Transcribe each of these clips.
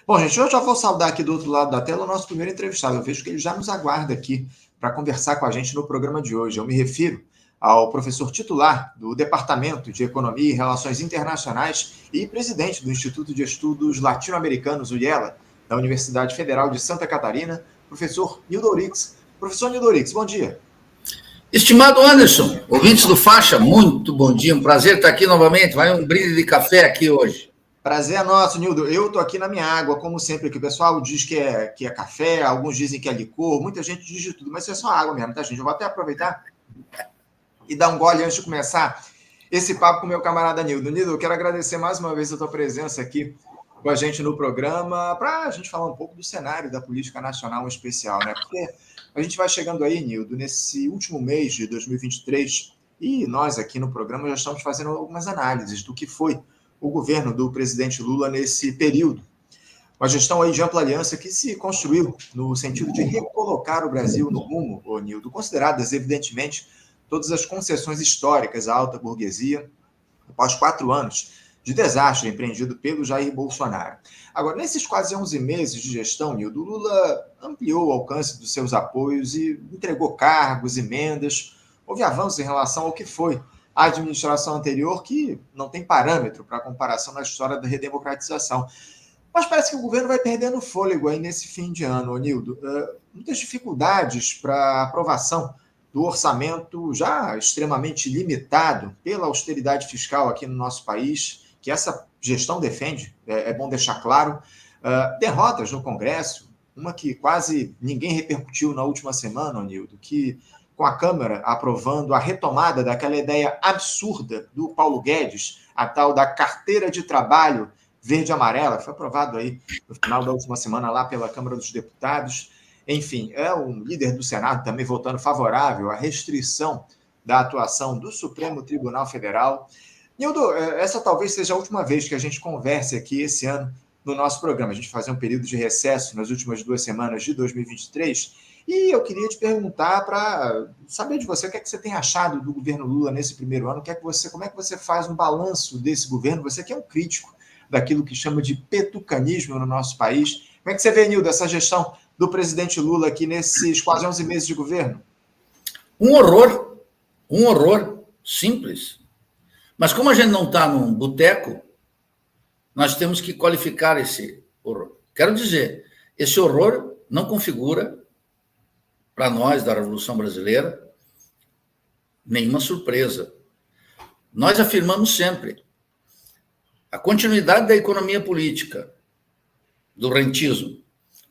Bom, gente, eu já vou saudar aqui do outro lado da tela o nosso primeiro entrevistado. Eu vejo que ele já nos aguarda aqui para conversar com a gente no programa de hoje. Eu me refiro ao professor titular do Departamento de Economia e Relações Internacionais e presidente do Instituto de Estudos Latino-Americanos, o IELA, da Universidade Federal de Santa Catarina, professor Nildo Ourix. Professor Nildo Ourix, bom dia. Estimado Anderson, ouvintes do Faixa, muito bom dia, um prazer estar aqui novamente. Vai um brinde de café aqui hoje. Prazer é nosso, Nildo. Eu estou aqui na minha água, como sempre, que o pessoal diz que é café, alguns dizem que é licor, muita gente diz de tudo, mas isso é só água mesmo, tá, gente? Eu vou até aproveitar e dar um gole antes de começar esse papo com o meu camarada Nildo. Nildo, eu quero agradecer mais uma vez a tua presença aqui com a gente no programa, para a gente falar um pouco do cenário da política nacional em especial, né? Porque a gente vai chegando aí, Nildo, nesse último mês de 2023, e nós aqui no programa já estamos fazendo algumas análises do que foi o governo do presidente Lula nesse período. Uma gestão aí de ampla aliança que se construiu no sentido de recolocar o Brasil no rumo, Nildo, consideradas, evidentemente, todas as concessões históricas à alta burguesia, após 4 anos de desastre empreendido pelo Jair Bolsonaro. Agora, nesses quase 11 meses de gestão, Nildo, Lula ampliou o alcance dos seus apoios e entregou cargos, emendas. Houve avanços em relação ao que foi a administração anterior, que não tem parâmetro para comparação na história da redemocratização. Mas parece que o governo vai perdendo fôlego aí nesse fim de ano, Nildo. Muitas dificuldades para aprovação do orçamento já extremamente limitado pela austeridade fiscal aqui no nosso país, que essa gestão defende, é bom deixar claro. Derrotas no Congresso, uma que quase ninguém repercutiu na última semana, Nildo, que com a Câmara aprovando a retomada daquela ideia absurda do Paulo Guedes, a tal da carteira de trabalho verde-amarela, que foi aprovado aí no final da última semana lá pela Câmara dos Deputados. Enfim, é um líder do Senado também votando favorável à restrição da atuação do Supremo Tribunal Federal. Nildo, essa talvez seja a última vez que a gente converse aqui esse ano no nosso programa. A gente vai fazer um período de recesso nas últimas 2 semanas de 2023. E eu queria te perguntar para saber de você o que é que você tem achado do governo Lula nesse primeiro ano, como é que você faz um balanço desse governo, você que é um crítico daquilo que chama de petucanismo no nosso país. Como é que você vê, Nildo, essa gestão do presidente Lula aqui nesses quase 11 meses de governo? Um horror simples. Mas como a gente não está num boteco, nós temos que qualificar esse horror. Quero dizer, esse horror não configura para nós, da Revolução Brasileira, nenhuma surpresa. Nós afirmamos sempre a continuidade da economia política, do rentismo,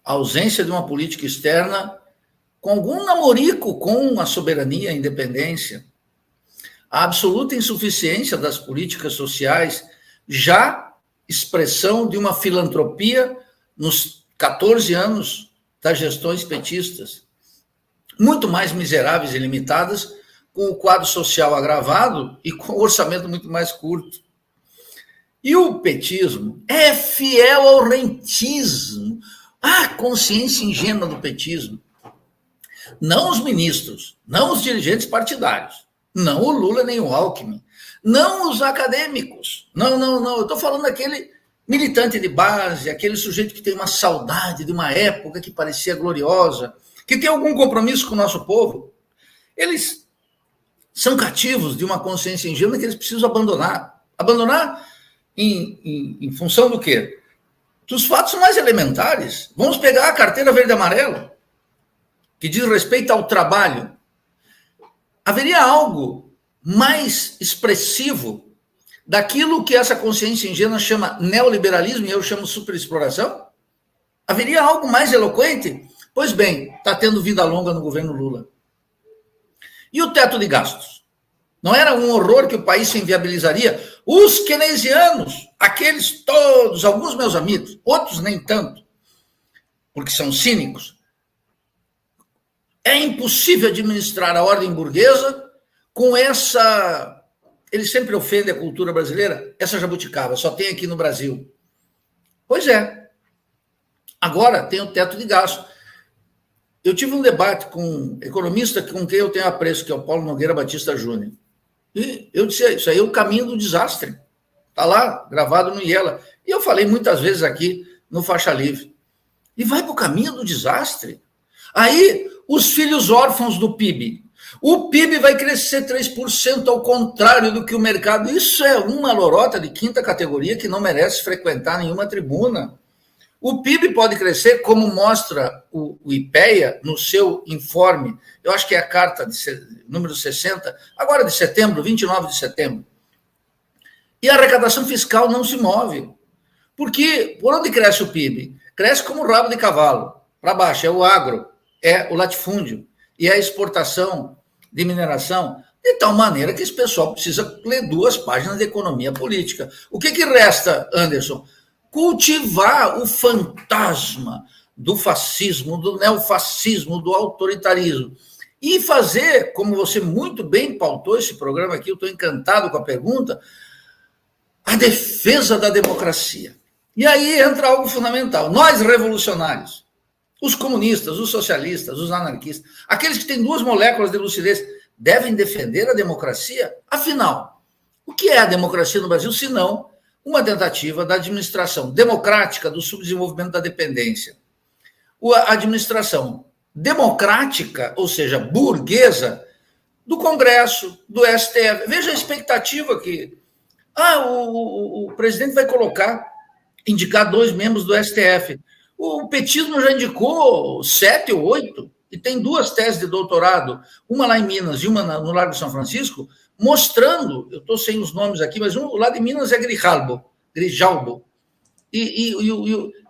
a ausência de uma política externa com algum namorico com a soberania, a independência, a absoluta insuficiência das políticas sociais, já expressão de uma filantropia nos 14 anos das gestões petistas, muito mais miseráveis e limitadas, com o quadro social agravado e com o orçamento muito mais curto. E o petismo é fiel ao rentismo, à consciência ingênua do petismo. Não os ministros, não os dirigentes partidários, não o Lula nem o Alckmin, não os acadêmicos, não, eu estou falando daquele militante de base, aquele sujeito que tem uma saudade de uma época que parecia gloriosa, que tem algum compromisso com o nosso povo. Eles são cativos de uma consciência ingênua que eles precisam abandonar. Abandonar em função do quê? Dos fatos mais elementares. Vamos pegar a carteira verde e amarela, que diz respeito ao trabalho. Haveria algo mais expressivo daquilo que essa consciência ingênua chama neoliberalismo e eu chamo superexploração? Haveria algo mais eloquente? Pois bem, está tendo vida longa no governo Lula. E o teto de gastos? Não era um horror que o país se inviabilizaria? Os keynesianos, aqueles todos, alguns meus amigos, outros nem tanto, porque são cínicos. É impossível administrar a ordem burguesa com essa... Eles sempre ofendem a cultura brasileira, essa jabuticaba, só tem aqui no Brasil. Pois é. Agora tem o teto de gastos. Eu tive um debate com um economista com quem eu tenho apreço, que é o Paulo Nogueira Batista Júnior. E eu disse, isso aí é o caminho do desastre. Está lá, gravado no IELA. E eu falei muitas vezes aqui no faixa livre. E vai para o caminho do desastre. Aí, os filhos órfãos do PIB. O PIB vai crescer 3%, ao contrário do que o mercado... Isso é uma lorota de quinta categoria que não merece frequentar nenhuma tribuna. O PIB pode crescer, como mostra o IPEA no seu informe, eu acho que é a carta número 60, agora de setembro, 29 de setembro. E a arrecadação fiscal não se move. Porque por onde cresce o PIB? Cresce como o rabo de cavalo, para baixo, é o agro, é o latifúndio, e é a exportação de mineração, de tal maneira que esse pessoal precisa ler 2 páginas de economia política. O que resta, Anderson? Cultivar o fantasma do fascismo, do neofascismo, do autoritarismo. E fazer, como você muito bem pautou esse programa aqui, eu estou encantado com a pergunta, a defesa da democracia. E aí entra algo fundamental. Nós, revolucionários, os comunistas, os socialistas, os anarquistas, aqueles que têm 2 moléculas de lucidez, devem defender a democracia? Afinal, o que é a democracia no Brasil, se não uma tentativa da administração democrática do subdesenvolvimento da dependência? A administração democrática, ou seja, burguesa, do Congresso, do STF. Veja a expectativa que... o presidente vai indicar 2 membros do STF. O petismo já indicou 7 ou 8, e tem 2 teses de doutorado, uma lá em Minas e uma no Largo de São Francisco, mostrando, eu estou sem os nomes aqui, mas um lá de Minas é Grijalbo,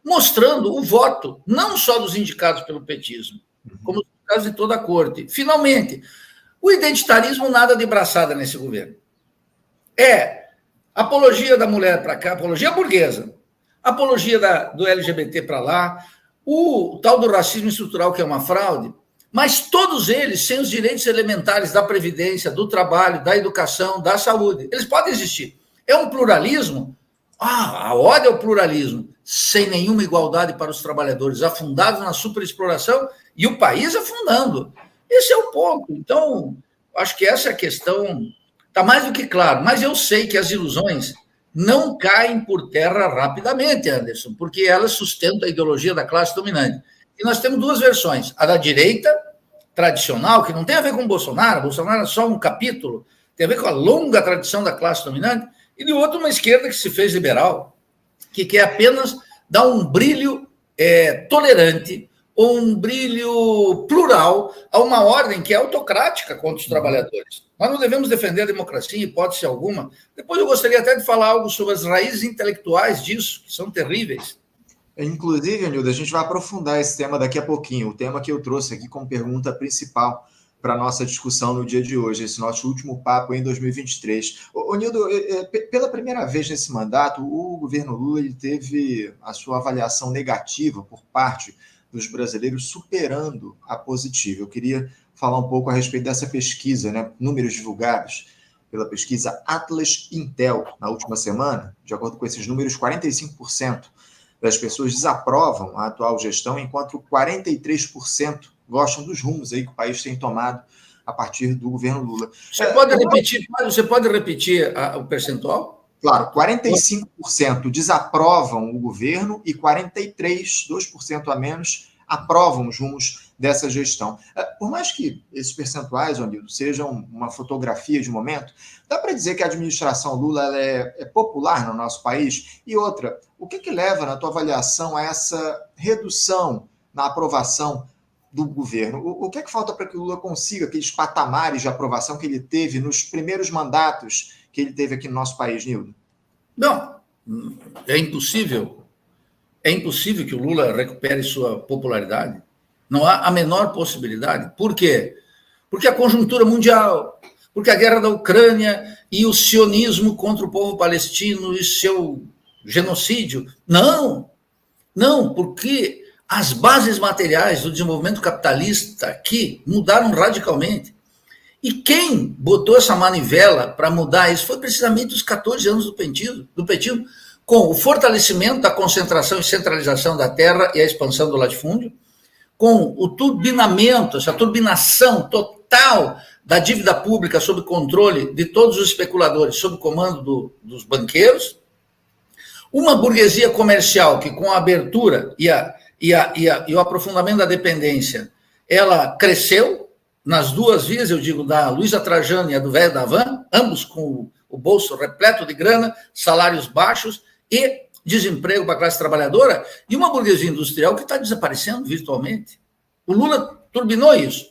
mostrando o voto, não só dos indicados pelo petismo, como dos indicados de toda a corte. Finalmente, o identitarismo nada de braçada nesse governo. É apologia da mulher para cá, apologia burguesa, apologia do LGBT para lá, o tal do racismo estrutural, que é uma fraude, mas todos eles sem os direitos elementares da previdência, do trabalho, da educação, da saúde. Eles podem existir. É um pluralismo? A ódio ao pluralismo, sem nenhuma igualdade para os trabalhadores, afundados na superexploração e o país afundando. Esse é o ponto. Então, acho que essa é a questão. Está mais do que claro, mas eu sei que as ilusões não caem por terra rapidamente, Anderson, porque elas sustentam a ideologia da classe dominante. E nós temos 2 versões. A da direita, tradicional, que não tem a ver com o Bolsonaro é só um capítulo, tem a ver com a longa tradição da classe dominante, e de outro, uma esquerda que se fez liberal, que quer apenas dar um brilho tolerante, ou um brilho plural a uma ordem que é autocrática contra os trabalhadores. Nós não devemos defender a democracia em hipótese alguma. Depois eu gostaria até de falar algo sobre as raízes intelectuais disso, que são terríveis. Inclusive, Anildo, a gente vai aprofundar esse tema daqui a pouquinho, o tema que eu trouxe aqui como pergunta principal para a nossa discussão no dia de hoje, esse nosso último papo em 2023. Anildo, pela primeira vez nesse mandato, o governo Lula ele teve a sua avaliação negativa por parte dos brasileiros superando a positiva. Eu queria falar um pouco a respeito dessa pesquisa, né? Números divulgados pela pesquisa Atlas Intel na última semana. De acordo com esses números, 45% das pessoas desaprovam a atual gestão, enquanto 43% gostam dos rumos aí que o país tem tomado a partir do governo Lula. Você pode repetir o percentual? Claro, 45% desaprovam o governo e 43%, 2% a menos, aprovam os rumos dessa gestão. Por mais que esses percentuais, Anildo, sejam uma fotografia de momento, dá para dizer que a administração Lula ela é popular no nosso país? E outra, o que leva, na tua avaliação, a essa redução na aprovação do governo? O que falta para que o Lula consiga aqueles patamares de aprovação que ele teve nos primeiros mandatos que ele teve aqui no nosso país, Nildo? Não, é impossível. É impossível que o Lula recupere sua popularidade. Não há a menor possibilidade. Por quê? Porque a conjuntura mundial, porque a guerra da Ucrânia e o sionismo contra o povo palestino e seu genocídio. Não, porque as bases materiais do desenvolvimento capitalista aqui mudaram radicalmente. E quem botou essa manivela para mudar isso foi precisamente os 14 anos do petismo, com o fortalecimento da concentração e centralização da terra e a expansão do latifúndio, com o turbinamento, essa turbinação total da dívida pública sob controle de todos os especuladores, sob o comando dos banqueiros, Uma burguesia comercial que, com a abertura e o aprofundamento da dependência, ela cresceu nas duas vias, eu digo, da Luísa Trajano e a do velho da Van, ambos com o bolso repleto de grana, salários baixos e desemprego para a classe trabalhadora, e uma burguesia industrial que está desaparecendo virtualmente. O Lula turbinou isso.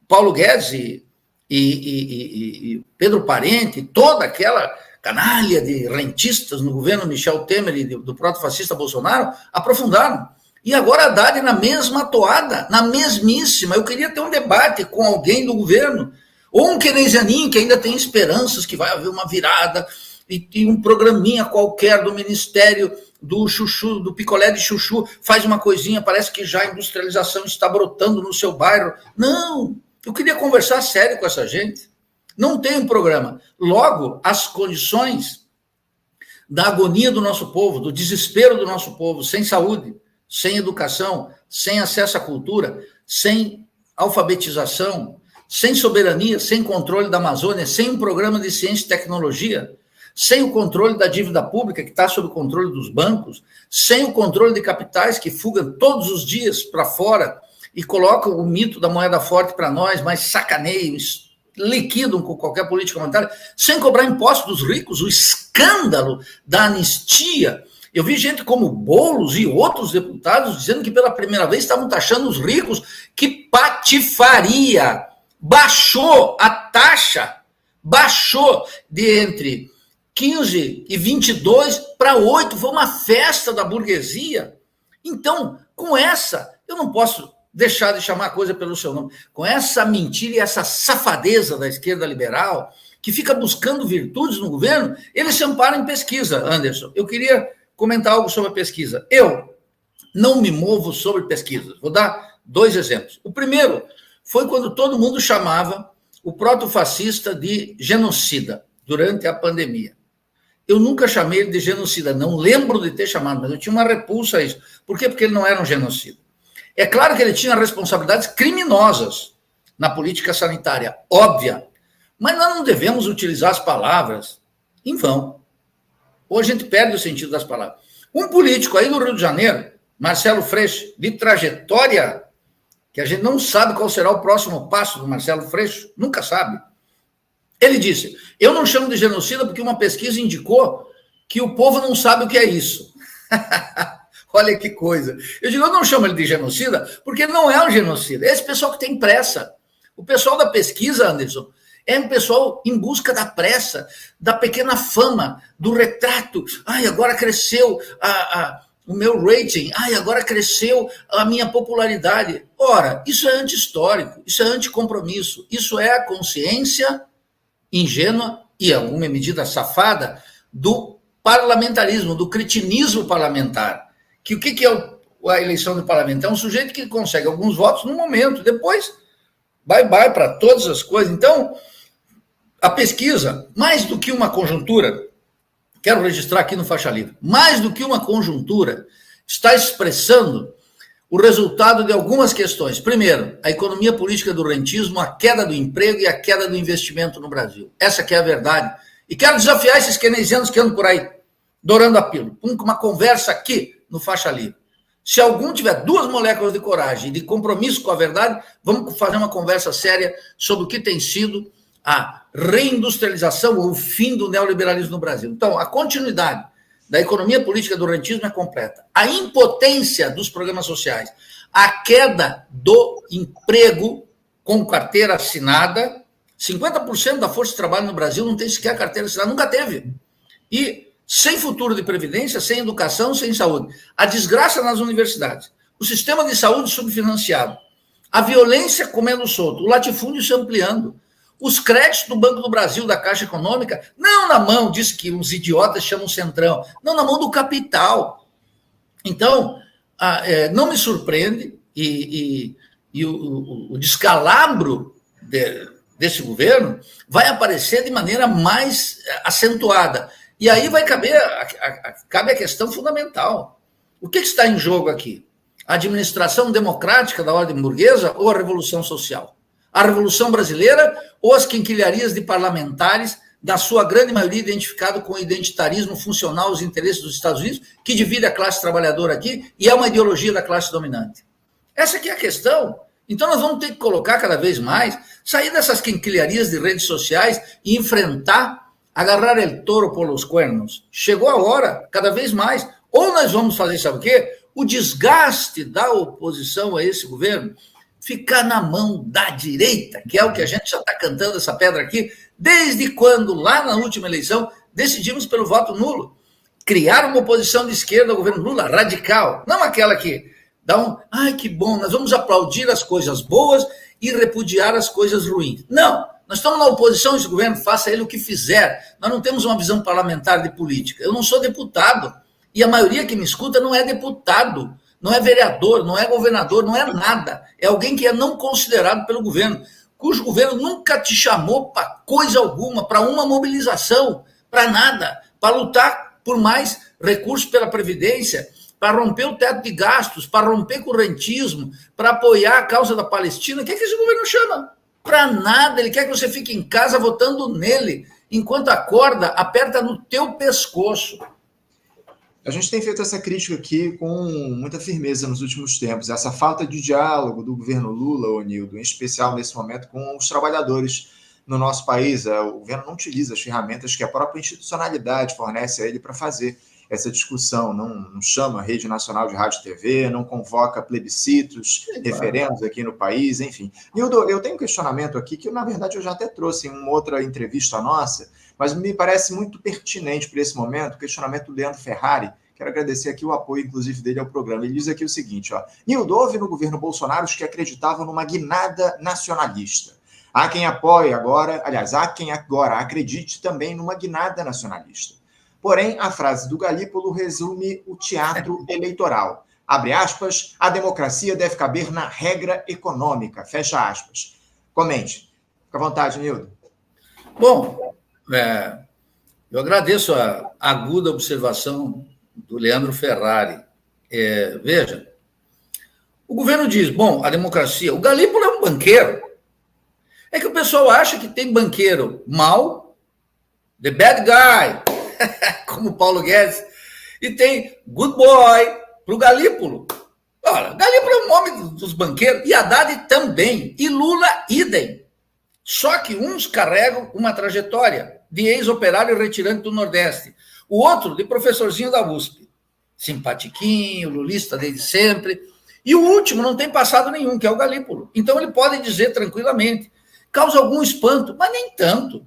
Paulo Guedes e Pedro Parente, toda aquela canalha de rentistas no governo Michel Temer e do proto-fascista Bolsonaro, aprofundaram. E agora a Haddad na mesma toada, na mesmíssima. Eu queria ter um debate com alguém do governo, ou um keynesianinho que ainda tem esperanças que vai haver uma virada, e um programinha qualquer do Ministério do Chuchu, do picolé de chuchu, faz uma coisinha, parece que já a industrialização está brotando no seu bairro. Não, eu queria conversar sério com essa gente. Não tem um programa. Logo, as condições da agonia do nosso povo, do desespero do nosso povo, sem saúde, sem educação, sem acesso à cultura, sem alfabetização, sem soberania, sem controle da Amazônia, sem um programa de ciência e tecnologia, sem o controle da dívida pública, que está sob o controle dos bancos, sem o controle de capitais que fugam todos os dias para fora e colocam o mito da moeda forte para nós, mas sacaneiam, liquidam com qualquer política monetária, sem cobrar impostos dos ricos, o escândalo da anistia. Eu vi gente como Boulos e outros deputados dizendo que pela primeira vez estavam taxando os ricos. Que patifaria! Baixou a taxa, baixou de entre 15 e 22 para 8, foi uma festa da burguesia. Então, com essa, eu não posso deixar de chamar a coisa pelo seu nome, com essa mentira e essa safadeza da esquerda liberal, que fica buscando virtudes no governo, eles se amparam em pesquisa, Anderson. Eu queria comentar algo sobre a pesquisa. Eu não me movo sobre pesquisas. Vou dar 2 exemplos. O primeiro foi quando todo mundo chamava o proto-fascista de genocida durante a pandemia. Eu nunca chamei ele de genocida, não lembro de ter chamado, mas eu tinha uma repulsa a isso. Por quê? Porque ele não era um genocida. É claro que ele tinha responsabilidades criminosas na política sanitária, óbvia, mas nós não devemos utilizar as palavras em vão. Ou a gente perde o sentido das palavras. Um político aí do Rio de Janeiro, Marcelo Freixo, de trajetória, que a gente não sabe qual será o próximo passo do Marcelo Freixo, nunca sabe. Ele disse, eu não chamo de genocida porque uma pesquisa indicou que o povo não sabe o que é isso. Olha que coisa. Eu digo, eu não chamo ele de genocida porque ele não é um genocida. É esse pessoal que tem pressa. O pessoal da pesquisa, Anderson, é um pessoal em busca da pressa, da pequena fama, do retrato. Ai, agora cresceu o meu rating. Ai, agora cresceu a minha popularidade. Ora, isso é anti-histórico, isso é anticompromisso. Isso é a consciência ingênua e, em alguma medida, safada do parlamentarismo, do cretinismo parlamentar. Que o que é a eleição do parlamento? É um sujeito que consegue alguns votos no momento, depois bye-bye para todas as coisas. Então, a pesquisa, mais do que uma conjuntura, quero registrar aqui no Faixa Livre, mais do que uma conjuntura, está expressando o resultado de algumas questões. Primeiro, a economia política do rentismo, a queda do emprego e a queda do investimento no Brasil. Essa que é a verdade. E quero desafiar esses keynesianos que andam por aí, dourando a pílula. Uma conversa aqui no Faixa Livre. Se algum tiver 2 moléculas de coragem e de compromisso com a verdade, vamos fazer uma conversa séria sobre o que tem sido a reindustrialização ou o fim do neoliberalismo no Brasil. Então, a continuidade da economia política do rentismo é completa. A impotência dos programas sociais, a queda do emprego com carteira assinada, 50% da força de trabalho no Brasil não tem sequer carteira assinada, nunca teve. E sem futuro de previdência, sem educação, sem saúde. A desgraça nas universidades, o sistema de saúde subfinanciado, a violência comendo solto, o latifúndio se ampliando, os créditos do Banco do Brasil, da Caixa Econômica, não na mão, diz que os idiotas chamam Centrão, não na mão do capital. Então, não me surpreende, e o descalabro desse governo vai aparecer de maneira mais acentuada. E aí vai cabe a questão fundamental. O que está em jogo aqui? A administração democrática da ordem burguesa ou a revolução social? A Revolução Brasileira ou as quinquilharias de parlamentares da sua grande maioria identificado com o identitarismo funcional aos interesses dos Estados Unidos, que divide a classe trabalhadora aqui e é uma ideologia da classe dominante. Essa aqui é a questão. Então nós vamos ter que colocar cada vez mais, sair dessas quinquilharias de redes sociais e enfrentar, agarrar el toro por los cuernos. Chegou a hora, cada vez mais. Ou nós vamos fazer, sabe o quê? O desgaste da oposição a esse governo ficar na mão da direita, que é o que a gente já está cantando essa pedra aqui, desde quando, lá na última eleição, decidimos pelo voto nulo. Criar uma oposição de esquerda ao governo Lula, radical. Não aquela que dá um, ai, que bom, nós vamos aplaudir as coisas boas e repudiar as coisas ruins. Não, nós estamos na oposição a esse governo, faça ele o que fizer. Nós não temos uma visão parlamentar de política. Eu não sou deputado, e a maioria que me escuta não é deputado, não é vereador, não é governador, não é nada. É alguém que é não considerado pelo governo, cujo governo nunca te chamou para coisa alguma, para uma mobilização, para nada, para lutar por mais recursos pela Previdência, para romper o teto de gastos, para romper com o rentismo, para apoiar a causa da Palestina. O que é que esse governo chama? Para nada. Ele quer que você fique em casa votando nele, enquanto a corda aperta no teu pescoço. A gente tem feito essa crítica aqui com muita firmeza nos últimos tempos, essa falta de diálogo do governo Lula, Onildo, em especial nesse momento com os trabalhadores no nosso país. O governo não utiliza as ferramentas que a própria institucionalidade fornece a ele para fazer essa discussão, não chama a Rede Nacional de Rádio e TV, não convoca plebiscitos, referendos aqui no país, enfim. Nildo, eu tenho um questionamento aqui que, na verdade, eu já até trouxe em uma outra entrevista nossa, mas me parece muito pertinente para esse momento, o questionamento do Leandro Ferrari. Quero agradecer aqui o apoio, inclusive, dele ao programa. Ele diz aqui o seguinte, ó, Nildo, houve no governo Bolsonaro os que acreditavam numa guinada nacionalista. Há quem apoie agora, aliás, há quem agora acredite também numa guinada nacionalista. Porém, a frase do Galípolo resume o teatro eleitoral. Abre aspas, a democracia deve caber na regra econômica, fecha aspas. Comente. Fica à vontade, Nildo. Bom, eu agradeço a aguda observação do Leandro Ferrari. Veja, o governo diz, bom, a democracia... O Galípolo é um banqueiro. É que o pessoal acha que tem banqueiro mau, the bad guy, como Paulo Guedes, e tem good boy para o Galípolo. Olha, Galípolo é o nome dos banqueiros, e Haddad também, e Lula idem. Só que uns carregam uma trajetória de ex-operário retirante do Nordeste, o outro de professorzinho da USP, simpatiquinho, lulista desde sempre, e o último não tem passado nenhum, que é o Galípolo. Então ele pode dizer tranquilamente, causa algum espanto, mas nem tanto.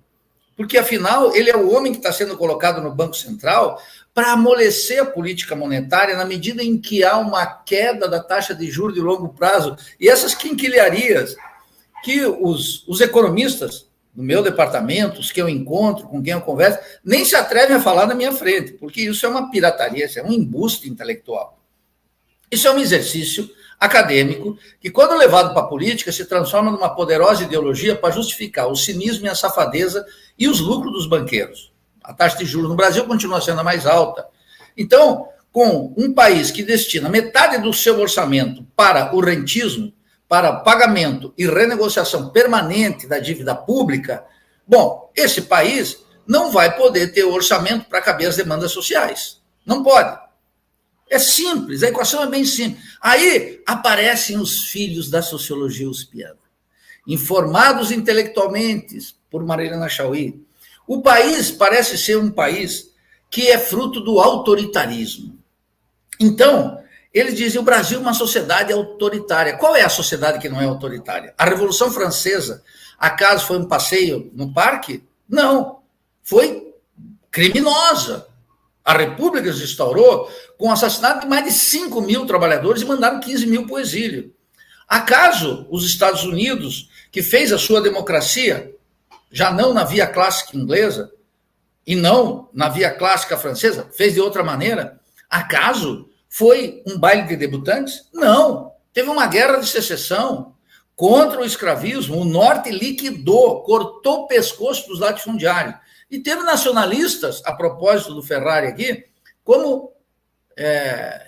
Porque, afinal, ele é o homem que está sendo colocado no Banco Central para amolecer a política monetária na medida em que há uma queda da taxa de juros de longo prazo. E essas quinquilharias que os economistas do meu departamento, os que eu encontro, com quem eu converso, nem se atrevem a falar na minha frente, porque isso é uma pirataria, isso é um embuste intelectual. Isso é um exercício acadêmico que, quando levado para a política, se transforma numa poderosa ideologia para justificar o cinismo e a safadeza e os lucros dos banqueiros. A taxa de juros no Brasil continua sendo a mais alta. Então, com um país que destina metade do seu orçamento para o rentismo, para pagamento e renegociação permanente da dívida pública, bom, esse país não vai poder ter orçamento para caber as demandas sociais. Não pode. É simples, a equação é bem simples. Aí aparecem os filhos da sociologia uspiana, informados intelectualmente por Marilena Chaui. O país parece ser um país que é fruto do autoritarismo. Então, eles dizem, o Brasil é uma sociedade autoritária. Qual é a sociedade que não é autoritária? A Revolução Francesa, acaso foi um passeio no parque? Não, foi criminosa. A República se instaurou com o assassinato de mais de 5 mil trabalhadores e mandaram 15 mil para o exílio. Acaso os Estados Unidos, que fez a sua democracia, já não na via clássica inglesa e não na via clássica francesa, fez de outra maneira? Acaso foi um baile de debutantes? Não. Teve uma guerra de secessão contra o escravismo. O Norte liquidou, cortou o pescoço dos latifundiários. E teve nacionalistas, a propósito do Ferrari aqui, como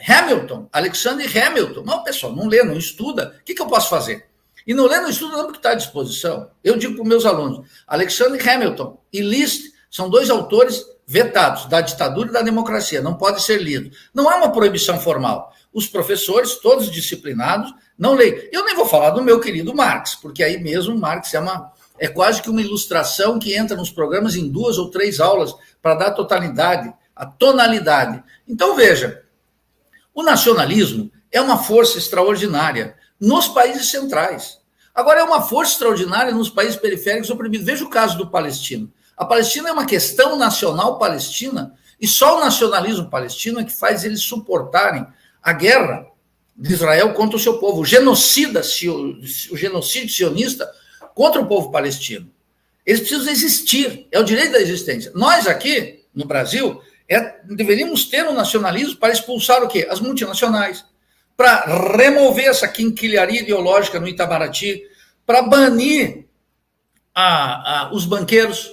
Hamilton, Alexander Hamilton. Mas o pessoal não lê, não estuda. O que eu posso fazer? E não lê, não estuda, não, porque está à disposição. Eu digo para os meus alunos, Alexander Hamilton e Liszt São 2 autores vetados, da ditadura e da democracia, não pode ser lido. Não há uma proibição formal. Os professores, todos disciplinados, não leem. Eu nem vou falar do meu querido Marx, porque aí mesmo Marx é quase que uma ilustração que entra nos programas em 2 ou 3 aulas para dar a totalidade, a tonalidade. Então, veja, o nacionalismo é uma força extraordinária nos países centrais. Agora, é uma força extraordinária nos países periféricos oprimidos. Veja o caso do palestino. A Palestina é uma questão nacional palestina e só o nacionalismo palestino é que faz eles suportarem a guerra de Israel contra o seu povo, o genocídio sionista contra o povo palestino. Eles precisam existir, é o direito da existência. Nós aqui, no Brasil, deveríamos ter um nacionalismo para expulsar o quê? As multinacionais, para remover essa quinquilharia ideológica no Itamaraty, para banir os banqueiros,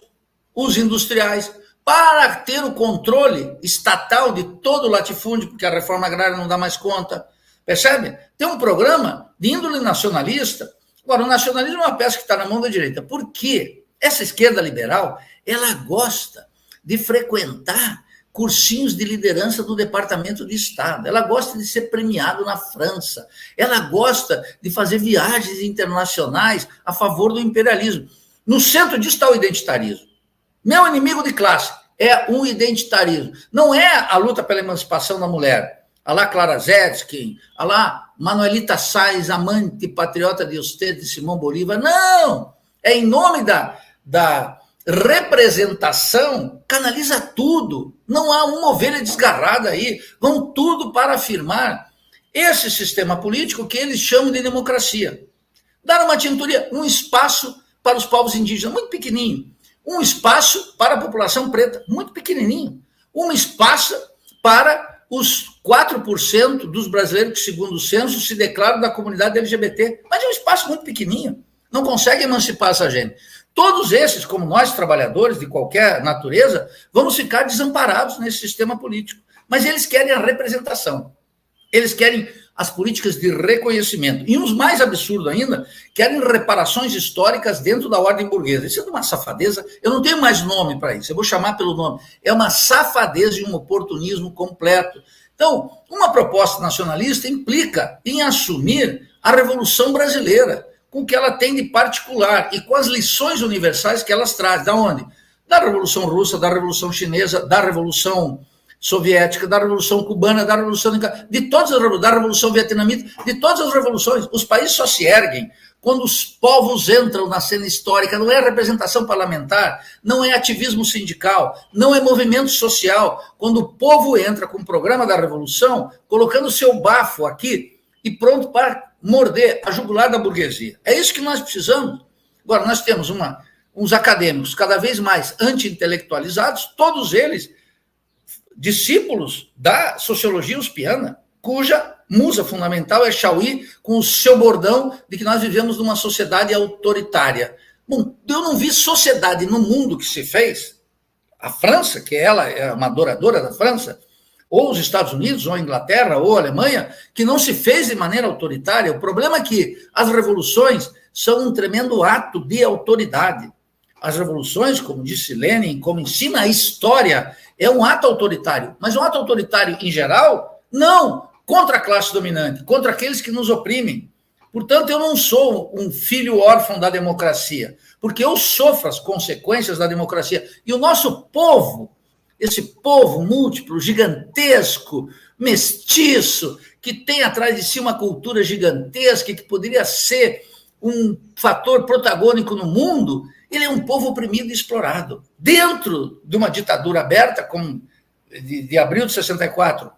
os industriais, para ter o controle estatal de todo o latifúndio, porque a reforma agrária não dá mais conta. Percebe? Tem um programa de índole nacionalista. Agora, o nacionalismo é uma peça que está na mão da direita. Por quê? Essa esquerda liberal, ela gosta de frequentar cursinhos de liderança do Departamento de Estado. Ela gosta de ser premiado na França. Ela gosta de fazer viagens internacionais a favor do imperialismo. No centro disso está o identitarismo. Meu inimigo de classe é um identitarismo. Não é a luta pela emancipação da mulher. A lá Clara Zetkin, a lá Manuelita Salles, amante patriota de você, de Simão Bolívar. Não! É em nome da representação, canaliza tudo. Não há uma ovelha desgarrada aí. Vão tudo para afirmar esse sistema político que eles chamam de democracia. Dar uma tintoria, um espaço para os povos indígenas, muito pequenininho. Um espaço para a população preta, muito pequenininho. Um espaço para os 4% dos brasileiros que, segundo o censo, se declaram da comunidade LGBT. Mas é um espaço muito pequenininho. Não consegue emancipar essa gente. Todos esses, como nós, trabalhadores de qualquer natureza, vamos ficar desamparados nesse sistema político. Mas eles querem a representação. Eles querem as políticas de reconhecimento. E uns mais absurdos ainda, querem reparações históricas dentro da ordem burguesa. Isso é de uma safadeza. Eu não tenho mais nome para isso. Eu vou chamar pelo nome. É uma safadeza e um oportunismo completo. Então, uma proposta nacionalista implica em assumir a Revolução Brasileira, com o que ela tem de particular e com as lições universais que elas trazem. Da onde? Da Revolução Russa, da Revolução Chinesa, da Revolução Soviética, da Revolução Cubana, da Revolução da Revolução Vietnamita, de todas as revoluções. Os países só se erguem quando os povos entram na cena histórica. Não é representação parlamentar, não é ativismo sindical, não é movimento social. Quando o povo entra com o programa da revolução, colocando o seu bafo aqui e pronto para morder a jugular da burguesia. É isso que nós precisamos. Agora, nós temos uns acadêmicos cada vez mais anti-intelectualizados, todos eles discípulos da sociologia uspiana, cuja musa fundamental é Chauí, com o seu bordão de que nós vivemos numa sociedade autoritária. Bom, eu não vi sociedade no mundo que se fez, a França, que ela é uma adoradora da França, ou os Estados Unidos, ou a Inglaterra, ou a Alemanha, que não se fez de maneira autoritária. O problema é que as revoluções são um tremendo ato de autoridade. As revoluções, como disse Lenin, como ensina a história, é um ato autoritário. Mas um ato autoritário em geral? Não, contra a classe dominante, contra aqueles que nos oprimem. Portanto, eu não sou um filho órfão da democracia, porque eu sofro as consequências da democracia. E o nosso povo, esse povo múltiplo, gigantesco, mestiço, que tem atrás de si uma cultura gigantesca, que poderia ser um fator protagônico no mundo, ele é um povo oprimido e explorado. Dentro de uma ditadura aberta, como de abril de 64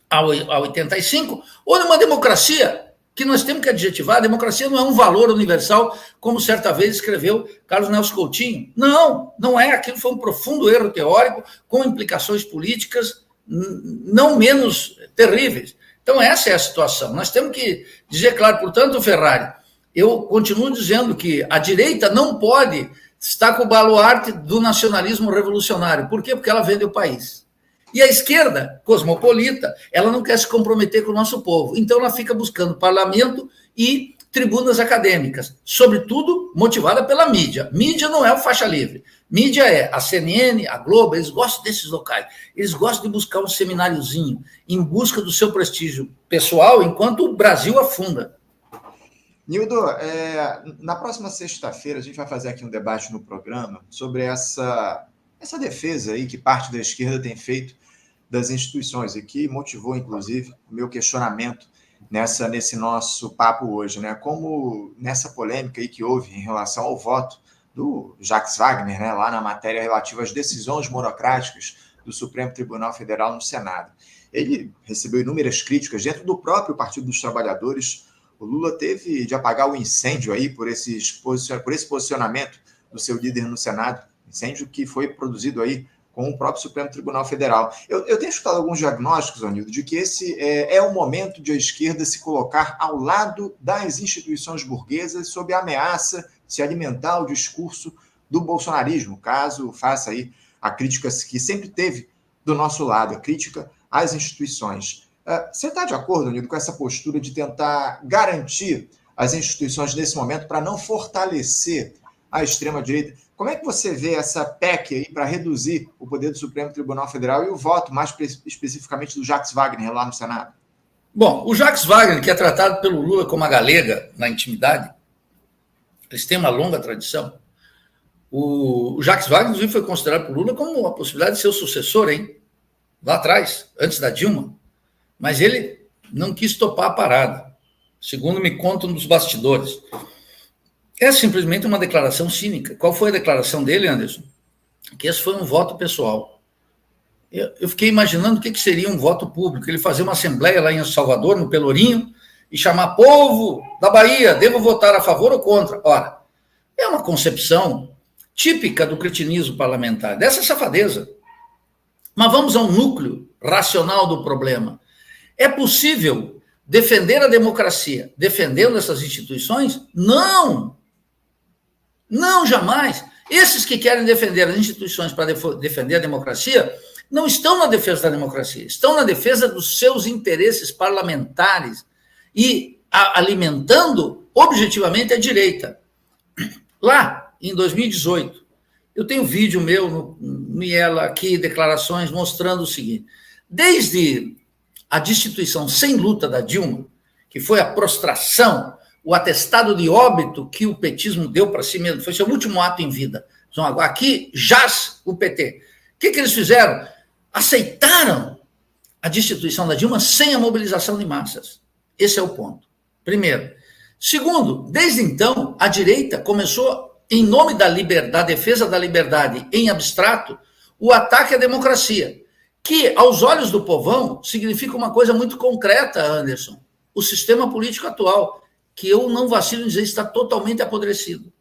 a 85, ou de uma democracia, que nós temos que adjetivar, a democracia não é um valor universal, como certa vez escreveu Carlos Nelson Coutinho. Não, não é. Aquilo foi um profundo erro teórico, com implicações políticas não menos terríveis. Então, essa é a situação. Nós temos que dizer, claro, portanto, Ferrari, eu continuo dizendo que a direita não pode estar com o baluarte do nacionalismo revolucionário. Por quê? Porque ela vende o país. E a esquerda, cosmopolita, ela não quer se comprometer com o nosso povo. Então, ela fica buscando parlamento e tribunas acadêmicas, sobretudo motivada pela mídia. Mídia não é o faixa livre. Mídia é a CNN, a Globo, eles gostam desses locais. Eles gostam de buscar um semináriozinho em busca do seu prestígio pessoal, enquanto o Brasil afunda. Nildo, na próxima sexta-feira a gente vai fazer aqui um debate no programa sobre essa defesa aí que parte da esquerda tem feito das instituições e que motivou, inclusive, o meu questionamento nesse nosso papo hoje, né? Como nessa polêmica aí que houve em relação ao voto do Jacques Wagner, né, lá na matéria relativa às decisões monocráticas do Supremo Tribunal Federal no Senado. Ele recebeu inúmeras críticas dentro do próprio Partido dos Trabalhadores. O Lula teve de apagar o incêndio aí por esse posicionamento do seu líder no Senado, incêndio que foi produzido aí com o próprio Supremo Tribunal Federal. Eu tenho escutado alguns diagnósticos, Anildo, de que esse é o momento de a esquerda se colocar ao lado das instituições burguesas sob a ameaça de se alimentar o discurso do bolsonarismo, caso faça aí a crítica que sempre teve do nosso lado, a crítica às instituições. Você está de acordo, Anildo, com essa postura de tentar garantir as instituições nesse momento para não fortalecer a extrema-direita? Como é que você vê essa PEC aí para reduzir o poder do Supremo Tribunal Federal e o voto, mais especificamente, do Jacques Wagner lá no Senado? Bom, o Jacques Wagner, que é tratado pelo Lula como a galega na intimidade, eles têm uma longa tradição. O Jacques Wagner, inclusive, foi considerado por Lula como a possibilidade de ser o sucessor, hein? Lá atrás, antes da Dilma. Mas ele não quis topar a parada, segundo me contam nos bastidores. É simplesmente uma declaração cínica. Qual foi a declaração dele, Anderson? Que esse foi um voto pessoal. Eu fiquei imaginando o que seria um voto público. Ele fazer uma assembleia lá em Salvador, no Pelourinho, e chamar povo da Bahia, devo votar a favor ou contra? Ora, é uma concepção típica do cretinismo parlamentar, dessa safadeza. Mas vamos ao núcleo racional do problema. É possível defender a democracia defendendo essas instituições? Não! Não, jamais. Esses que querem defender as instituições para defender a democracia não estão na defesa da democracia, estão na defesa dos seus interesses parlamentares e alimentando objetivamente a direita. Lá, em 2018, eu tenho um vídeo meu no Miela aqui, declarações mostrando o seguinte: desde a destituição sem luta da Dilma, que foi a prostração, o atestado de óbito que o petismo deu para si mesmo, foi seu último ato em vida. Então, aqui jaz o PT. O que eles fizeram? Aceitaram a destituição da Dilma sem a mobilização de massas. Esse é o ponto. Primeiro. Segundo, desde então, a direita começou, em nome da liberdade, da defesa da liberdade em abstrato, o ataque à democracia, que, aos olhos do povão, significa uma coisa muito concreta, Anderson: o sistema político atual, que eu não vacilo em dizer está totalmente apodrecido.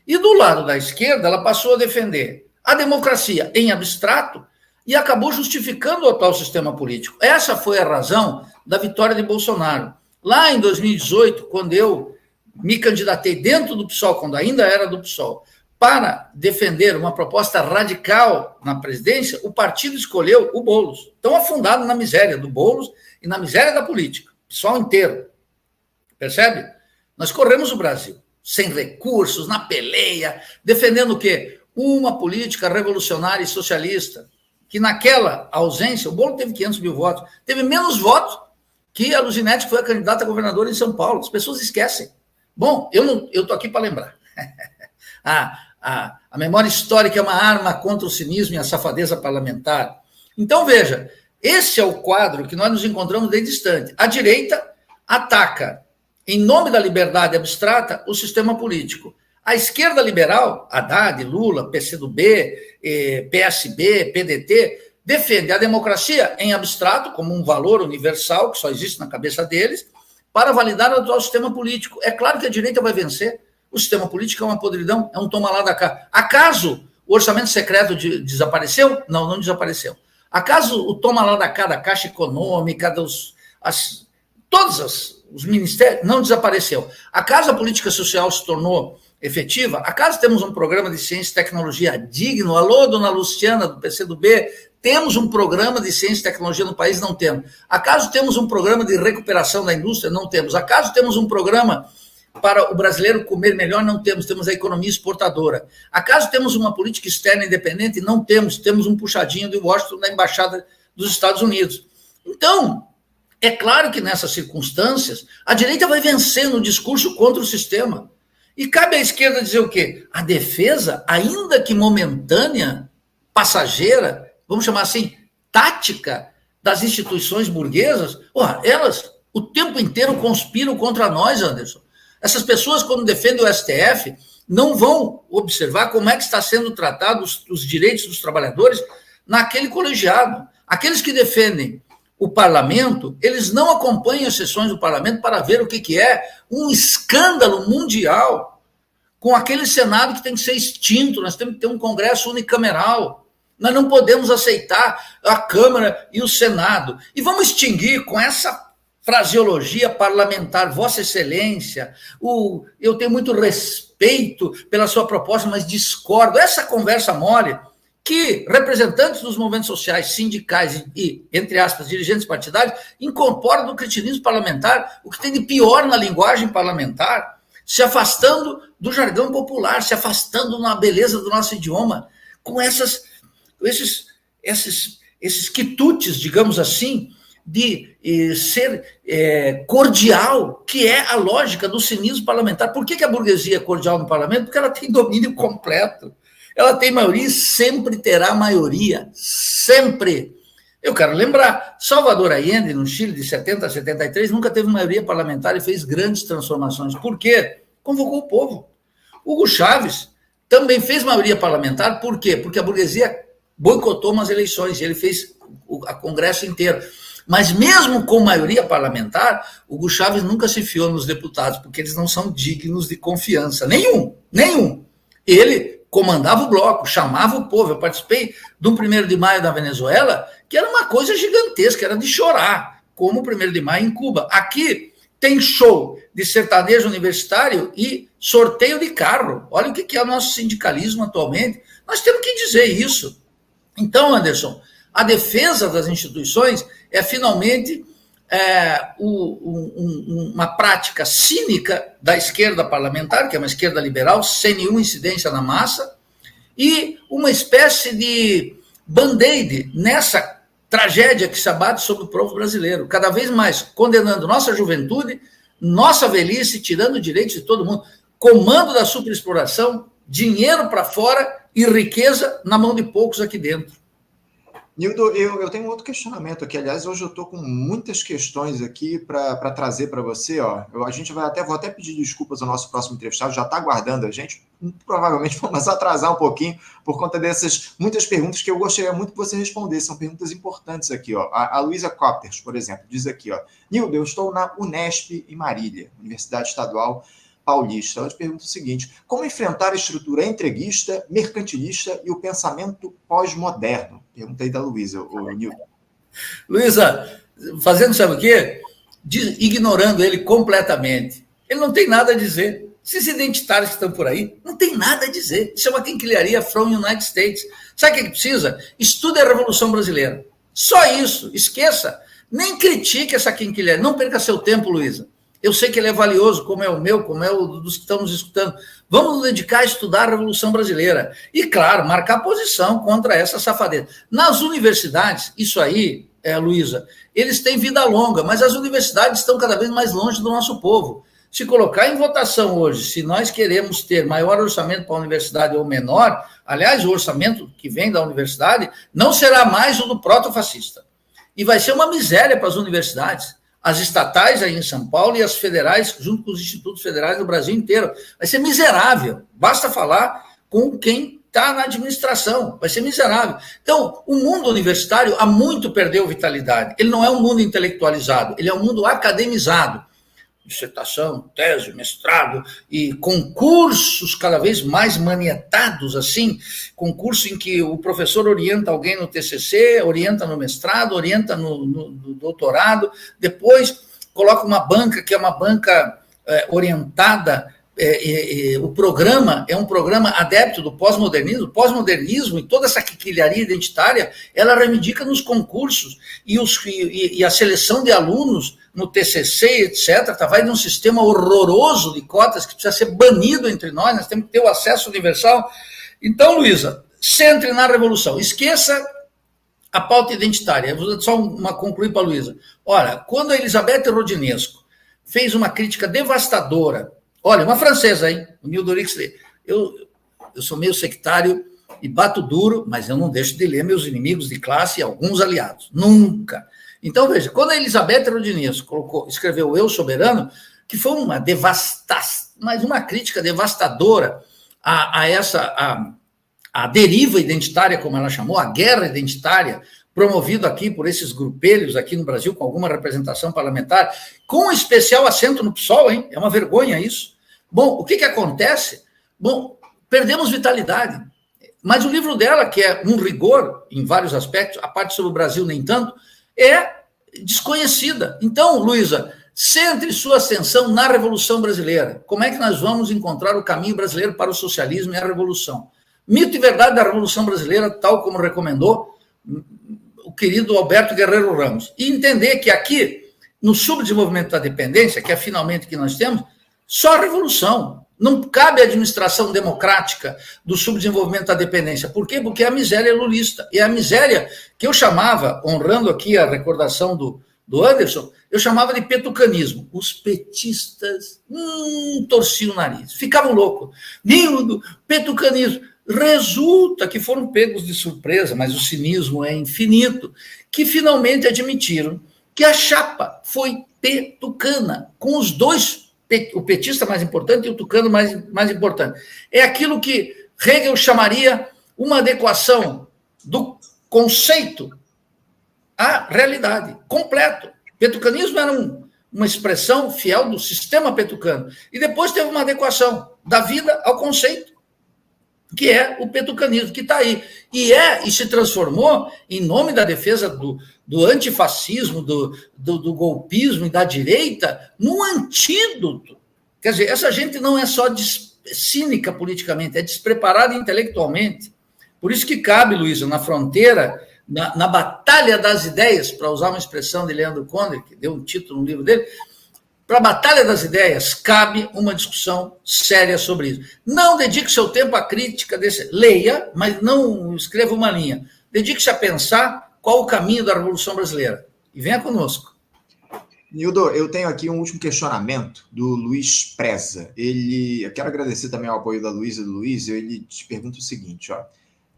E do lado da esquerda, ela passou a defender a democracia em abstrato e acabou justificando o atual sistema político. Essa foi a razão da vitória de Bolsonaro. Lá em 2018, quando eu me candidatei dentro do PSOL, quando ainda era do PSOL, para defender uma proposta radical na presidência, o partido escolheu o Boulos. Tão afundado na miséria do Boulos e na miséria da política, o PSOL inteiro. Percebe? Nós corremos o Brasil, sem recursos, na peleia, defendendo o quê? Uma política revolucionária e socialista, que naquela ausência, o Boulos teve 500 mil votos, teve menos votos que a Luzinete, que foi a candidata a governadora em São Paulo. As pessoas esquecem. Bom, eu estou aqui para lembrar. A memória histórica é uma arma contra o cinismo e a safadeza parlamentar. Então, veja, esse é o quadro que nós nos encontramos desde distante. A direita ataca, em nome da liberdade abstrata, o sistema político. A esquerda liberal, Haddad, Lula, PCdoB, PSB, PDT, defende a democracia em abstrato, como um valor universal, que só existe na cabeça deles, para validar o atual sistema político. É claro que a direita vai vencer. O sistema político é uma podridão, é um toma lá da cá. Acaso o orçamento secreto desapareceu? Não, não desapareceu. Acaso o toma lá da cá da Caixa Econômica, todos os ministérios, não desapareceu. Acaso a política social se tornou efetiva? Acaso temos um programa de ciência e tecnologia digno? Alô, dona Luciana, do PCdoB, temos um programa de ciência e tecnologia no país? Não temos. Acaso temos um programa de recuperação da indústria? Não temos. Acaso temos um programa para o brasileiro comer melhor? Não temos. Temos a economia exportadora. Acaso temos uma política externa independente? Não temos. Temos um puxadinho de Washington na Embaixada dos Estados Unidos. Então, é claro que nessas circunstâncias, a direita vai vencer no discurso contra o sistema. E cabe à esquerda dizer o quê? A defesa, ainda que momentânea, passageira, vamos chamar assim, tática das instituições burguesas, elas o tempo inteiro conspiram contra nós, Anderson. Essas pessoas, quando defendem o STF, não vão observar como é que está sendo tratado os direitos dos trabalhadores naquele colegiado. Aqueles que defendem o parlamento, eles não acompanham as sessões do parlamento para ver o que é um escândalo mundial com aquele Senado que tem que ser extinto. Nós temos que ter um Congresso unicameral. Nós não podemos aceitar a Câmara e o Senado. E vamos extinguir com essa fraseologia parlamentar, Vossa Excelência, eu tenho muito respeito pela sua proposta, mas discordo. Essa conversa mole que representantes dos movimentos sociais, sindicais e, entre aspas, dirigentes partidários, incorporam do cretinismo parlamentar, o que tem de pior na linguagem parlamentar, se afastando do jargão popular, se afastando na beleza do nosso idioma, com esses quitutes, digamos assim, de ser cordial, que é a lógica do cinismo parlamentar. Por que a burguesia é cordial no parlamento? Porque ela tem domínio completo. Ela tem maioria e sempre terá maioria. Sempre. Eu quero lembrar, Salvador Allende, no Chile, de 70 a 73, nunca teve maioria parlamentar e fez grandes transformações. Por quê? Convocou o povo. Hugo Chávez também fez maioria parlamentar. Por quê? Porque a burguesia boicotou umas eleições e ele fez o Congresso inteiro. Mas mesmo com maioria parlamentar, Hugo Chávez nunca se fiou nos deputados, porque eles não são dignos de confiança. Nenhum. Ele comandava o bloco, chamava o povo. Eu participei de um 1º de maio da Venezuela, que era uma coisa gigantesca, era de chorar, como o 1º de maio em Cuba. Aqui tem show de sertanejo universitário e sorteio de carro. Olha o que é o nosso sindicalismo atualmente. Nós temos que dizer isso. Então, Anderson, a defesa das instituições é finalmente uma prática cínica da esquerda parlamentar, que é uma esquerda liberal, sem nenhuma incidência na massa, e uma espécie de band-aid nessa tragédia que se abate sobre o povo brasileiro, cada vez mais condenando nossa juventude, nossa velhice, tirando direitos de todo mundo, comando da superexploração, dinheiro para fora e riqueza na mão de poucos aqui dentro. Nildo, eu tenho um outro questionamento aqui. Aliás, hoje eu estou com muitas questões aqui para trazer para você. Vou até pedir desculpas ao nosso próximo entrevistado, já está aguardando a gente. Provavelmente vamos atrasar um pouquinho por conta dessas muitas perguntas que eu gostaria muito que você respondesse. São perguntas importantes aqui. A Luísa Copters, por exemplo, diz aqui: Nildo, eu estou na Unesp em Marília, Universidade Estadual Paulista. Ela te pergunta o seguinte: como enfrentar a estrutura entreguista, mercantilista e o pensamento pós-moderno? Pergunta aí da Luísa, o Nildo. Luísa, fazendo sabe o quê? Ignorando ele completamente. Ele não tem nada a dizer. Esses identitários que estão por aí, não tem nada a dizer. Isso é uma quinquilharia from United States. Sabe o que precisa? Estude a Revolução Brasileira. Só isso. Esqueça. Nem critique essa quinquilharia. Não perca seu tempo, Luísa. Eu sei que ele é valioso, como é o meu, como é o dos que estão nos escutando. Vamos nos dedicar a estudar a Revolução Brasileira. E, claro, marcar posição contra essa safadeza. Nas universidades, isso aí, Luísa, eles têm vida longa, mas as universidades estão cada vez mais longe do nosso povo. Se colocar em votação hoje, se nós queremos ter maior orçamento para a universidade ou menor, aliás, o orçamento que vem da universidade não será mais o do proto-fascista. E vai ser uma miséria para as universidades. As estatais aí em São Paulo e as federais, junto com os institutos federais do Brasil inteiro. Vai ser miserável. Basta falar com quem está na administração. Vai ser miserável. Então, o mundo universitário há muito perdeu vitalidade. Ele não é um mundo intelectualizado, ele é um mundo academizado. Dissertação, tese, mestrado e concursos cada vez mais manietados, assim, concurso em que o professor orienta alguém no TCC, orienta no mestrado, orienta no doutorado, depois coloca uma banca que é uma banca orientada o programa é um programa adepto do pós-modernismo. O pós-modernismo e toda essa quinquilharia identitária, ela reivindica nos concursos e a seleção de alunos no TCC, etc., vai num sistema horroroso de cotas que precisa ser banido entre nós temos que ter o acesso universal. Então, Luísa, centre na revolução, esqueça a pauta identitária. Eu vou só concluir para a Luísa. Olha, quando a Elizabeth Rodinesco fez uma crítica devastadora, olha, uma francesa, hein? O Nildorix, eu sou meio sectário e bato duro, mas eu não deixo de ler meus inimigos de classe e alguns aliados. Nunca. Então, veja, quando a Elizabeth Rodinesco escreveu Eu Soberano, que foi uma devastação, mas uma crítica devastadora a deriva identitária, como ela chamou, a guerra identitária, promovido aqui por esses grupelhos aqui no Brasil, com alguma representação parlamentar, com especial assento no PSOL, hein? É uma vergonha isso. Bom, o que acontece? Bom, perdemos vitalidade. Mas o livro dela, que é um rigor em vários aspectos, a parte sobre o Brasil nem tanto, é desconhecida. Então, Luísa, centre sua atenção na Revolução Brasileira. Como é que nós vamos encontrar o caminho brasileiro para o socialismo e a revolução? Mito e verdade da Revolução Brasileira, tal como recomendou o querido Alberto Guerreiro Ramos. E entender que aqui, no subdesenvolvimento da dependência, que é finalmente o que nós temos, só a revolução. Não cabe a administração democrática do subdesenvolvimento da dependência. Por quê? Porque a miséria é lulista. E a miséria que eu chamava, honrando aqui a recordação do Anderson, eu chamava de petucanismo. Os petistas torciam o nariz, ficavam loucos. Nildo, petucanismo. Resulta que foram pegos de surpresa, mas o cinismo é infinito, que finalmente admitiram que a chapa foi petucana, com os dois, o petista mais importante e o tucano mais importante. É aquilo que Hegel chamaria uma adequação do conceito à realidade, completo. Petucanismo era uma expressão fiel do sistema petucano. E depois teve uma adequação da vida ao conceito, que é o petucanismo, que está aí. E se transformou, em nome da defesa do antifascismo, do golpismo e da direita, num antídoto. Quer dizer, essa gente não é só cínica politicamente, é despreparada intelectualmente. Por isso que cabe, Luísa, na fronteira, na batalha das ideias, para usar uma expressão de Leandro Conde, que deu um título no livro dele, para a batalha das ideias, cabe uma discussão séria sobre isso. Não dedique seu tempo à crítica leia, mas não escreva uma linha. Dedique-se a pensar qual o caminho da Revolução Brasileira. E venha conosco. Nildo, eu tenho aqui um último questionamento do Luiz Preza. Eu quero agradecer também ao apoio da Luísa e do Luiz. Ele te pergunta o seguinte,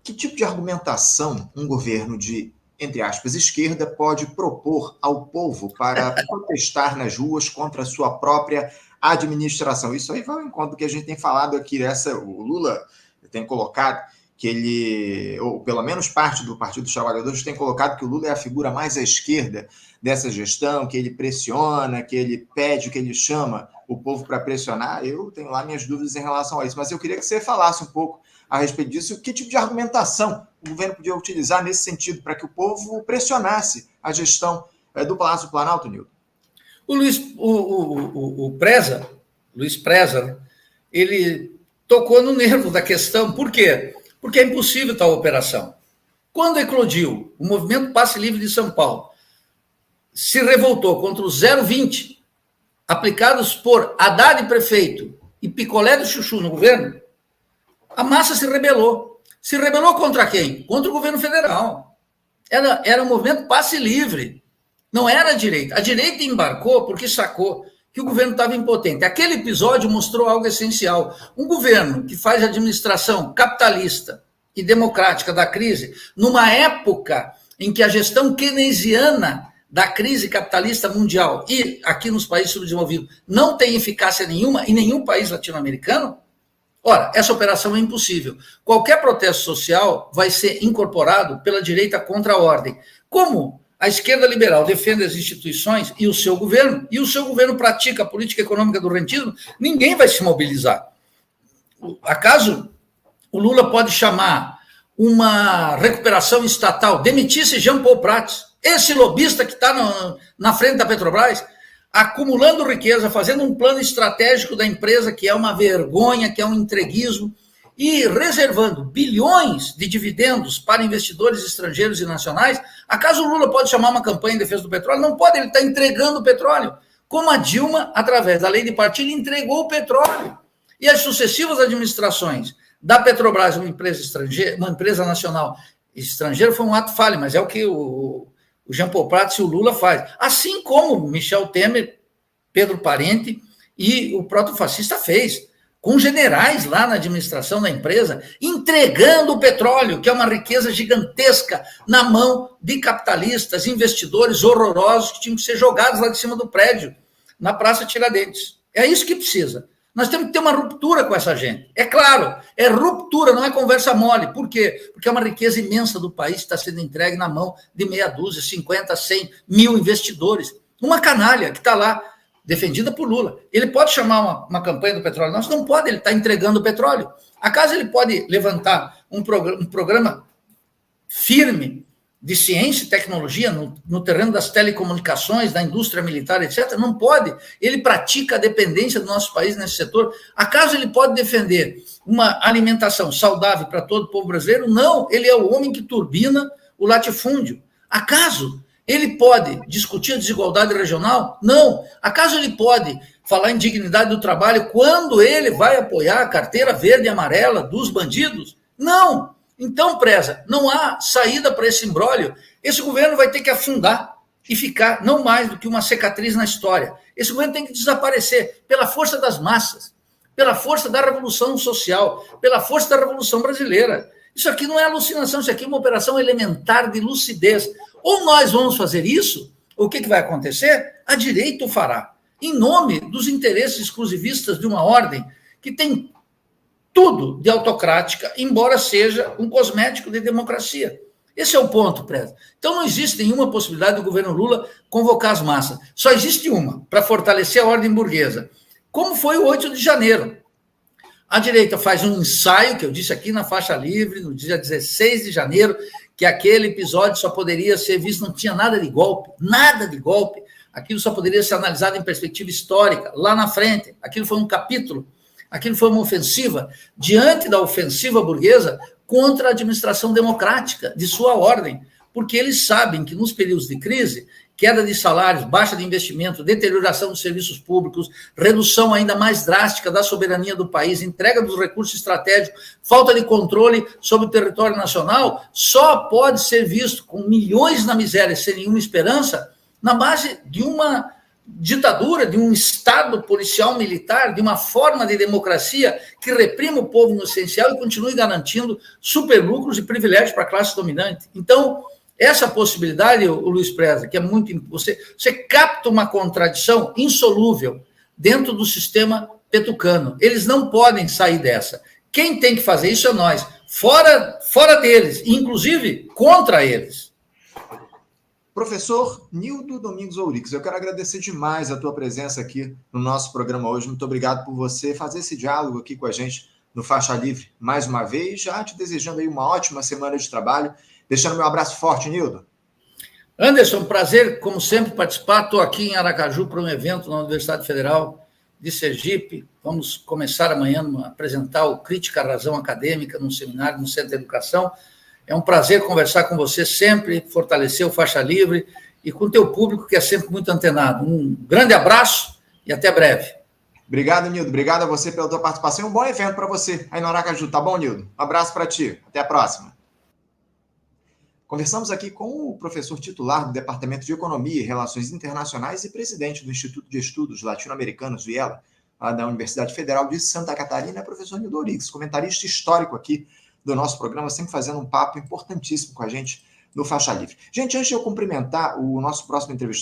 que tipo de argumentação um governo de, entre aspas, esquerda pode propor ao povo para protestar nas ruas contra a sua própria administração? Isso aí vai ao encontro do que a gente tem falado aqui. O Lula tem colocado que ele, ou pelo menos parte do Partido dos Trabalhadores, tem colocado que o Lula é a figura mais à esquerda dessa gestão, que ele pressiona, que ele pede, que ele chama o povo para pressionar. Eu tenho lá minhas dúvidas em relação a isso, mas eu queria que você falasse um pouco a respeito disso, que tipo de argumentação o governo podia utilizar nesse sentido, para que o povo pressionasse a gestão do Palácio do Planalto, Nildo? O Preza, Luiz Preza, né, ele tocou no nervo da questão. Por quê? Porque é impossível tal operação. Quando eclodiu o movimento Passe Livre de São Paulo, se revoltou contra os 0,20 aplicados por Haddad prefeito e Picolé do Chuchu no governo, a massa se rebelou. Se rebelou contra quem? Contra o governo federal. Era um movimento Passe Livre. Não era a direita. A direita embarcou porque sacou que o governo estava impotente. Aquele episódio mostrou algo essencial. Um governo que faz administração capitalista e democrática da crise, numa época em que a gestão keynesiana da crise capitalista mundial e aqui nos países subdesenvolvidos não tem eficácia nenhuma em nenhum país latino-americano, ora, essa operação é impossível. Qualquer protesto social vai ser incorporado pela direita contra a ordem. Como a esquerda liberal defende as instituições e o seu governo pratica a política econômica do rentismo, ninguém vai se mobilizar. Acaso o Lula pode chamar uma recuperação estatal, demitisse Jean Paul Prats, esse lobista que está na frente da Petrobras? acumulando riqueza, fazendo um plano estratégico da empresa, que é uma vergonha, que é um entreguismo, e reservando bilhões de dividendos para investidores estrangeiros e nacionais. Acaso o Lula pode chamar uma campanha em defesa do petróleo? Não pode, ele está entregando o petróleo. Como a Dilma, através da lei de partilha, entregou o petróleo. E as sucessivas administrações da Petrobras, uma empresa estrangeira, uma empresa nacional estrangeira, foi um ato falho, mas é o que o Jean Paul Prats e o Lula faz. Assim como Michel Temer, Pedro Parente e o proto-fascista fez, com generais lá na administração da empresa, entregando o petróleo, que é uma riqueza gigantesca, na mão de capitalistas, investidores horrorosos que tinham que ser jogados lá de cima do prédio, na Praça Tiradentes. É isso que precisa. Nós temos que ter uma ruptura com essa gente. É claro, é ruptura, não é conversa mole. Por quê? Porque é uma riqueza imensa do país que está sendo entregue na mão de meia dúzia, 50, 100, 1000 investidores. Uma canalha que está lá, defendida por Lula. Ele pode chamar uma campanha do petróleo? Não pode, ele está entregando o petróleo. Acaso ele pode levantar um programa firme de ciência e tecnologia no terreno das telecomunicações, da indústria militar, etc.? Não pode. Ele pratica a dependência do nosso país nesse setor. Acaso ele pode defender uma alimentação saudável para todo o povo brasileiro? Não. Ele é o homem que turbina o latifúndio. Acaso ele pode discutir a desigualdade regional? Não. Acaso ele pode falar em dignidade do trabalho quando ele vai apoiar a carteira verde e amarela dos bandidos? Não. Então, preza, não há saída para esse imbróglio. Esse governo vai ter que afundar e ficar não mais do que uma cicatriz na história. Esse governo tem que desaparecer pela força das massas, pela força da revolução social, pela força da revolução brasileira. Isso aqui não é alucinação, isso aqui é uma operação elementar de lucidez. Ou nós vamos fazer isso, ou o que vai acontecer? A direita o fará, em nome dos interesses exclusivistas de uma ordem que tem tudo de autocrática, embora seja um cosmético de democracia. Esse é o ponto, Preza. Então não existe nenhuma possibilidade do governo Lula convocar as massas. Só existe uma, para fortalecer a ordem burguesa. Como foi o 8 de janeiro. A direita faz um ensaio, que eu disse aqui na Faixa Livre, no dia 16 de janeiro, que aquele episódio só poderia ser visto, não tinha nada de golpe, aquilo só poderia ser analisado em perspectiva histórica, lá na frente. Aquilo foi um capítulo, aquilo foi uma ofensiva, diante da ofensiva burguesa contra a administração democrática de sua ordem, porque eles sabem que nos períodos de crise, queda de salários, baixa de investimento, deterioração dos serviços públicos, redução ainda mais drástica da soberania do país, entrega dos recursos estratégicos, falta de controle sobre o território nacional, só pode ser visto com milhões na miséria, sem nenhuma esperança, na base de uma ditadura, de um Estado policial militar, de uma forma de democracia que reprima o povo no essencial e continue garantindo superlucros e privilégios para a classe dominante. Então, essa possibilidade, o Luiz Preza, que é muito... Você capta uma contradição insolúvel dentro do sistema petucano. Eles não podem sair dessa. Quem tem que fazer isso é nós. Fora deles, inclusive contra eles. Professor Nildo Domingos Ourix, eu quero agradecer demais a tua presença aqui no nosso programa hoje. Muito obrigado por você fazer esse diálogo aqui com a gente no Faixa Livre mais uma vez. Já te desejando aí uma ótima semana de trabalho. Deixando meu abraço forte, Nildo. Anderson, prazer, como sempre, participar. Estou aqui em Aracaju para um evento na Universidade Federal de Sergipe. Vamos começar amanhã a apresentar o Crítica à Razão Acadêmica num seminário no Centro de Educação. É um prazer conversar com você sempre, fortalecer o Faixa Livre e com o teu público, que é sempre muito antenado. Um grande abraço e até breve. Obrigado, Nildo. Obrigado a você pela tua participação e um bom evento para você aí no Aracaju. Tá bom, Nildo? Um abraço para ti. Até a próxima. Conversamos aqui com o professor titular do Departamento de Economia e Relações Internacionais e presidente do Instituto de Estudos Latino-Americanos, Viela, da Universidade Federal de Santa Catarina, professor Nildo Ourix, comentarista histórico aqui do nosso programa, sempre fazendo um papo importantíssimo com a gente no Faixa Livre. Gente, antes de eu cumprimentar o nosso próximo entrevistado,